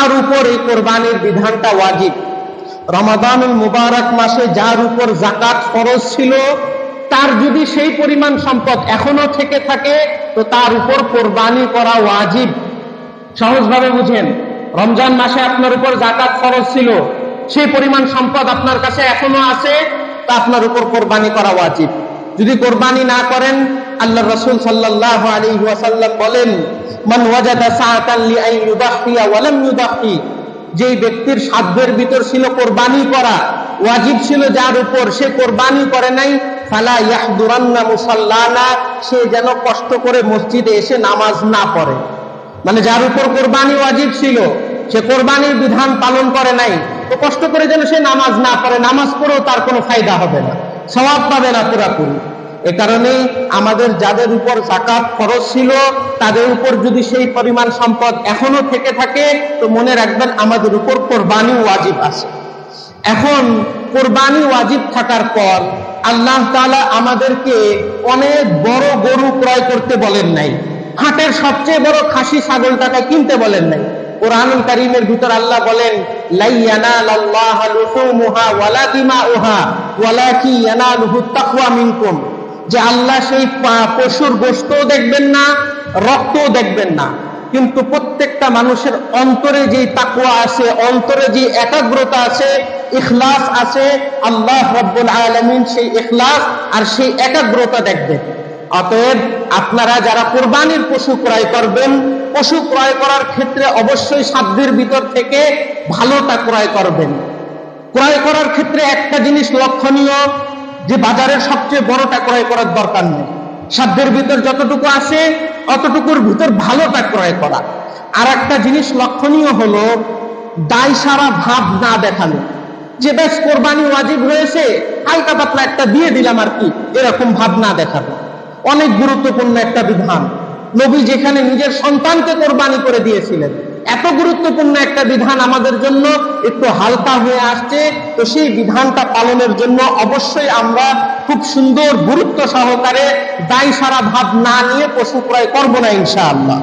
তার উপর এই কোরবানির বিধানটা ওয়াজিব। রমাদানুল মুবারক মাসে যার উপর যাকাত ফরজ ছিল, তার যদি সেই পরিমাণ সম্পদ এখনো থেকে থাকে তো তার উপর কোরবানি করা ওয়াজিব। সহজভাবে বুঝেন, রমজান মাসে আপনার উপর যাকাত ফরজ ছিল, সেই পরিমাণ সম্পদ আপনার কাছে এখনো আছে, তা আপনার উপর কোরবানি করা ওয়াজিব। যদি কোরবানি না করেন, আল্লাহ রাসূল সাল্লাল্লাহু আলাইহি ওয়াসাল্লাম বলেন, মান ওয়াজাদা সাআতান লিআন ইউদাহহিয়া ওয়া লাম ইউদাহহি, যেই ব্যক্তির সাধ্যের ভিতর ছিল কোরবানি করা, ওয়াজিব ছিল যার উপর, সে কোরবানি করে নাই, ফালা ইয়াহদুরান্না মুসাল্লানা, সে যেন কষ্ট করে মসজিদে এসে নামাজ না পড়ে। মানে যার উপর কোরবানি ওয়াজিব ছিল, সে কোরবানির বিধান পালন করে নাই, তো কষ্ট করে যেন সে নামাজ না পড়ে, নামাজ পড়েও তার কোনো ফায়দা হবে না, সওয়াব পাবে না পুরাপুরি। এ কারণেই আমাদের যাদের উপর যাকাত ফরজ ছিল, তাদের উপর যদি সেই পরিমাণ সম্পদ এখনো থেকে থাকে, তো মনে রাখবেন আমাদের উপর কোরবানি ওয়াজিব আছে। এখন কোরবানি ওয়াজিব থাকার পর আল্লাহ তাআলা আমাদেরকে অনেক বড় গরু ক্রয় করতে বলেন নাই, হাটের সবচেয়ে বড় খাসি ছাগলটাকে কিনতে বলেন নাই। কোরআনুল কারীমের ভিতর আল্লাহ বলেন, লা ইয়ানালাল্লাহু লুহুমুহা ওয়ালা দিমাউহা ওয়ালাকিন ইয়ানালুহুত তাকওয়া মিনকুম, যে আল্লাহ সেই পশুর গোশতও দেখবেন না, রক্তও দেখবেন না, কিন্তু প্রত্যেকটা মানুষের অন্তরে যে তাকওয়া আছে, অন্তরে যে একাগ্রতা আছে, ইখলাস আছে, আল্লাহ রাব্বুল আলামিন সেই ইখলাস আর সেই একাগ্রতা দেখবেন। অতএব আপনারা যারা কোরবানির পশু ক্রয় করবেন, পশু ক্রয় করার ক্ষেত্রে অবশ্যই সাধ্যের ভিতর থেকে ভালোটা ক্রয় করবেন। ক্রয় করার ক্ষেত্রে একটা জিনিস লক্ষণীয়, যে বাজারের সবচেয়ে বড়টা ক্রয় করার দরকার নেই, সাধ্যের ভিতর যতটুকু আছে অতটুকুর ভিতর ভালোটা ক্রয় করা। আর একটা জিনিস লক্ষণীয় হলো দায় সারা ভাব না দেখানো, যে বেশ কোরবানি ওয়াজিব হয়েছে, হালকা পাতলা একটা দিয়ে দিলাম আর কি, এরকম ভাব না দেখানো অনেক গুরুত্বপূর্ণ একটা বিধান। নবী যেখানে নিজের সন্তানকে কোরবানি করে দিয়েছিলেন, এত গুরুত্বপূর্ণ একটা বিধান আমাদের জন্য একটু হালকা হয়ে আসছে, তো সেই বিধানটা পালনের জন্য অবশ্যই আমরা খুব সুন্দর গুরুত্ব সহকারে দায় সারা ভাব না নিয়ে পশু ক্রয় করবো না ইনশাআল্লাহ।